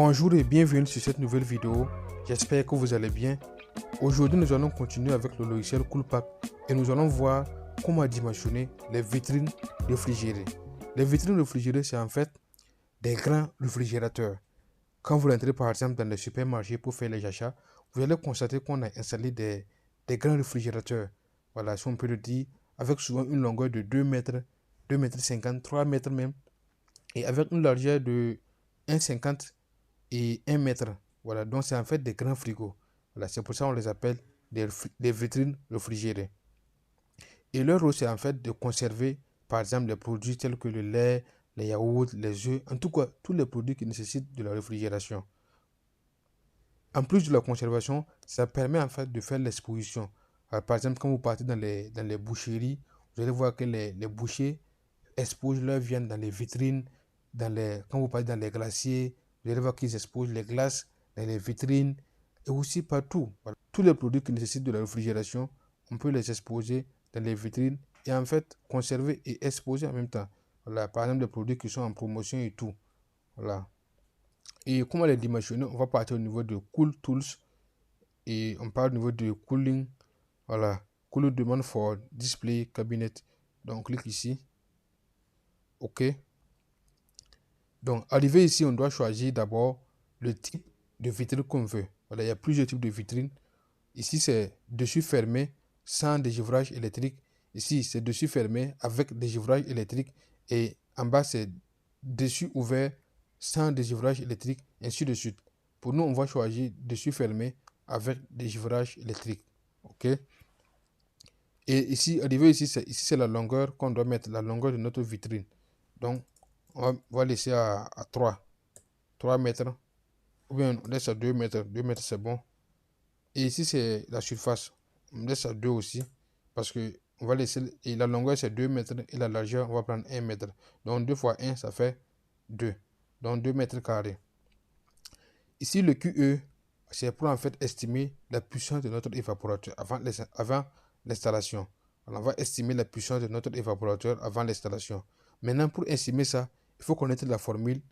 Bonjour et bienvenue sur cette nouvelle vidéo. J'espère que vous allez bien. Aujourd'hui, nous allons continuer avec le logiciel Coolpack et nous allons voir comment dimensionner les vitrines réfrigérées. Les vitrines réfrigérées, c'est en fait des grands réfrigérateurs. Quand vous entrez par exemple dans les supermarchés pour faire les achats, vous allez constater qu'on a installé des grands réfrigérateurs. Voilà, si on peut le dire, avec souvent une longueur de 2 mètres, 2 mètres 50, 3 mètres même, et avec une largeur de 1,50 et 1 mètre. Voilà, donc c'est en fait des grands frigos. Voilà, c'est pour ça qu'on les appelle des vitrines réfrigérées. Et leur rôle, c'est en fait de conserver, par exemple, les produits tels que le lait, les yaourts, les œufs, en tout cas, tous les produits qui nécessitent de la réfrigération. En plus de la conservation, ça permet en fait de faire l'exposition. Par exemple, quand vous partez dans les boucheries, vous allez voir que les bouchers exposent leurs viandes dans les vitrines, quand vous partez dans les glaciers, vous allez voir qu'ils exposent les glaces dans les vitrines et aussi partout. Voilà. Tous les produits qui nécessitent de la réfrigération, on peut les exposer dans les vitrines et en fait conserver et exposer en même temps. Voilà. Par exemple, les produits qui sont en promotion et tout. Voilà. Et comment les dimensionner? On va partir au niveau de Cool Tools et on parle au niveau de Cooling. Voilà. Cool Demand for Display Cabinet. Donc, on clique ici. OK. Donc, arrivé ici, on doit choisir d'abord le type de vitrine qu'on veut. Voilà, il y a plusieurs types de vitrines. Ici, c'est dessus fermé sans dégivrage électrique. Ici, c'est dessus fermé avec dégivrage électrique. Et en bas, c'est dessus ouvert sans dégivrage électrique, ainsi de suite. Pour nous, on va choisir dessus fermé avec dégivrage électrique. OK? Et ici, arrivé ici, c'est la longueur qu'on doit mettre, la longueur de notre vitrine. Donc, on va laisser à 3 mètres. Ou bien on laisse à 2 mètres. 2 mètres, c'est bon. Et ici, c'est la surface. On laisse à 2 aussi. Parce que on va laisser. Et la longueur, c'est 2 mètres. Et la largeur, on va prendre 1 mètre. Donc 2 fois 1, ça fait 2. Donc 2 mètres carrés. Ici, le QE, c'est pour en fait estimer la puissance de notre évaporateur avant l'installation. Alors, on va estimer la puissance de notre évaporateur avant l'installation. Maintenant, pour estimer ça, il faut connaître la formule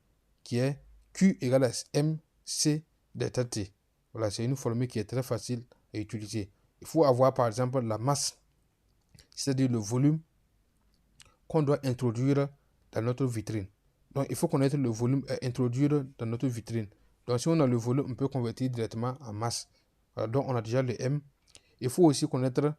qui est Q égale à MC delta T. Voilà, c'est une formule qui est très facile à utiliser. Il faut avoir par exemple la masse, c'est-à-dire le volume qu'on doit introduire dans notre vitrine. Donc, il faut connaître le volume à introduire dans notre vitrine. Donc, si on a le volume, on peut convertir directement en masse. Voilà, donc, on a déjà le M. Il faut aussi connaître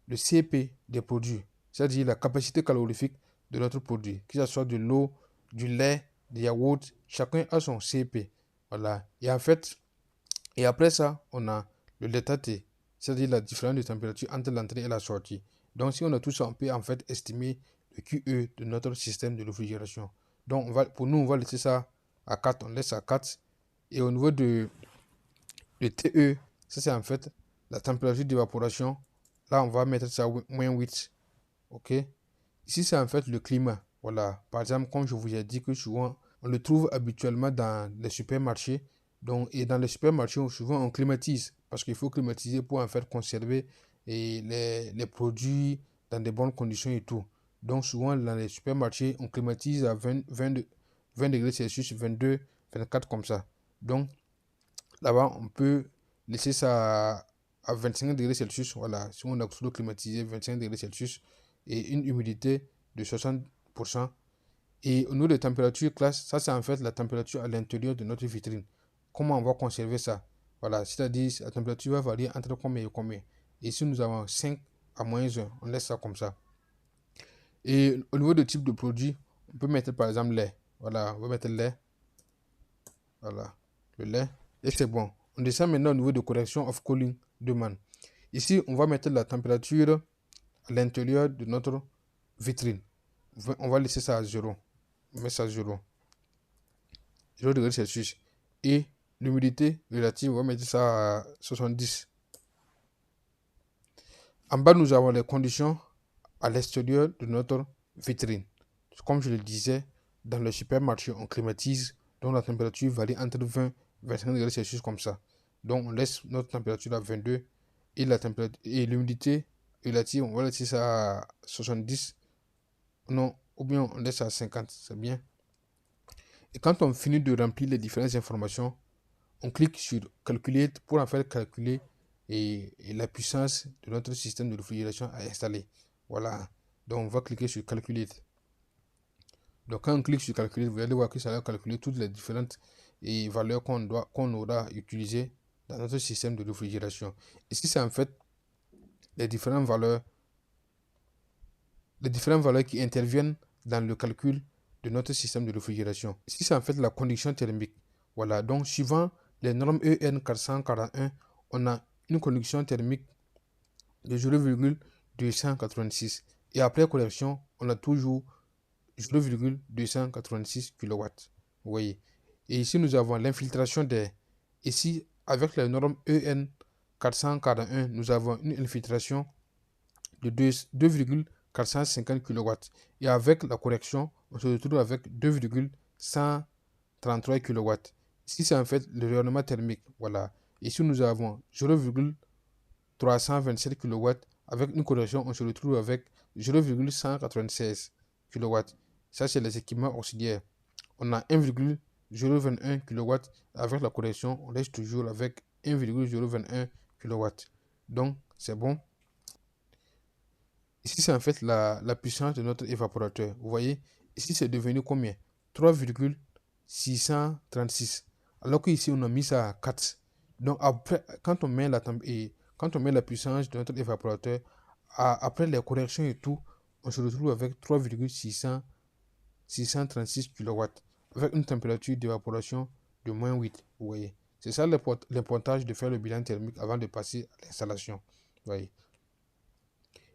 le CP des produits, c'est-à-dire la capacité calorifique de notre produit, que ce soit de l'eau, du lait, des yaourts, chacun a son CP. Voilà. Et en fait, et après ça, on a le delta T, c'est-à-dire la différence de température entre l'entrée et la sortie. Donc, si on a tout ça, on peut en fait estimer le QE de notre système de réfrigération. Donc, pour nous, on va laisser ça à 4. On laisse à 4. Et au niveau de TE, ça c'est en fait la température d'évaporation. Là, on va mettre ça moins 8. OK? Ici, c'est en fait le climat. Voilà. Par exemple, comme je vous ai dit que souvent, on le trouve habituellement dans les supermarchés. Donc, et dans les supermarchés, souvent, on climatise. Parce qu'il faut climatiser pour en fait conserver les produits dans de bonnes conditions et tout. Donc, souvent, dans les supermarchés, on climatise à 20 degrés Celsius, 22, 24 comme ça. Donc, là-bas, on peut laisser ça à 25 degrés Celsius. Voilà, si on a sous climatisé 25 degrés Celsius et une humidité de 60%. Et au niveau de température classe, ça c'est en fait la température à l'intérieur de notre vitrine. Comment on va conserver ça? Voilà, c'est-à-dire la température va varier entre combien et combien. Et si nous avons 5 à moins 1, on laisse ça comme ça. Et au niveau de type de produit, on peut mettre par exemple lait. Voilà, on va mettre lait. Voilà, le lait. Et c'est bon. On descend maintenant au niveau de correction of cooling demand. Ici, on va mettre la température à l'intérieur de notre vitrine. On va laisser ça à 0. On met ça à 0. 0 degrés Celsius. Et l'humidité relative, on va mettre ça à 70. En bas, nous avons les conditions à l'extérieur de notre vitrine. Comme je le disais, dans le supermarché, on climatise, donc la température varie entre 20 et 25 degrés Celsius comme ça. Donc, on laisse notre température à 22 et et l'humidité relative, on va laisser ça à 70. Non, ou bien on laisse à 50, c'est bien. Et quand on finit de remplir les différentes informations, on clique sur Calculate pour en faire calculer et la puissance de notre système de réfrigération à installer. Voilà. Donc, on va cliquer sur Calculate. Donc, quand on clique sur Calculate, vous allez voir que ça va calculer toutes les différentes valeurs qu'on aura utilisées dans notre système de réfrigération. Ici, c'est en fait les différentes valeurs qui interviennent dans le calcul de notre système de réfrigération. Ici, c'est en fait la conduction thermique. Voilà, donc suivant les normes EN 441, on a une conduction thermique de 0,286. Et après correction, on a toujours 0,286 kW. Vous voyez. Et ici, nous avons l'infiltration d'air. Ici, avec la norme EN 441, nous avons une infiltration de 2,450 kW. Et avec la correction, on se retrouve avec 2,133 kW. Ici, c'est en fait le rayonnement thermique. Voilà. Ici, nous avons 0,327 kW. Avec une correction, on se retrouve avec 0,196 kW. Ça, c'est les équipements auxiliaires. On a 1,021 kW. Avec la correction, on reste toujours avec 1,021 kW. Donc, c'est bon. Ici, c'est en fait la puissance de notre évaporateur. Vous voyez, ici, c'est devenu combien? 3,636. Alors qu'ici, on a mis ça à 4. Donc, après, quand on met la puissance de notre évaporateur, après les corrections et tout, on se retrouve avec 3,636 kW. Avec une température d'évaporation de moins 8. Vous voyez. C'est ça l'importance de faire le bilan thermique avant de passer à l'installation. Vous voyez.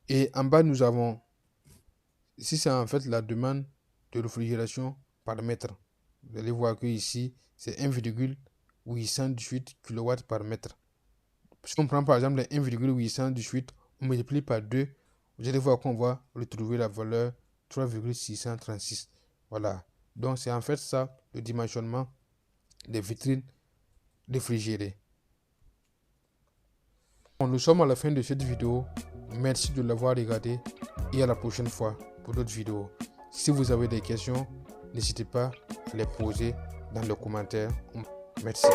Et en bas, nous avons, ici c'est en fait la demande de réfrigération par mètre. Vous allez voir que ici, c'est 1,818 kW par mètre. Si on prend par exemple les 1,818, on multiplie par 2, vous allez voir qu'on va retrouver la valeur 3,636. Voilà. Donc c'est en fait ça le dimensionnement des vitrines réfrigérées. Bon, nous sommes à la fin de cette vidéo. Merci de l'avoir regardé et à la prochaine fois pour d'autres vidéos. Si vous avez des questions, n'hésitez pas à les poser dans les commentaires. Merci.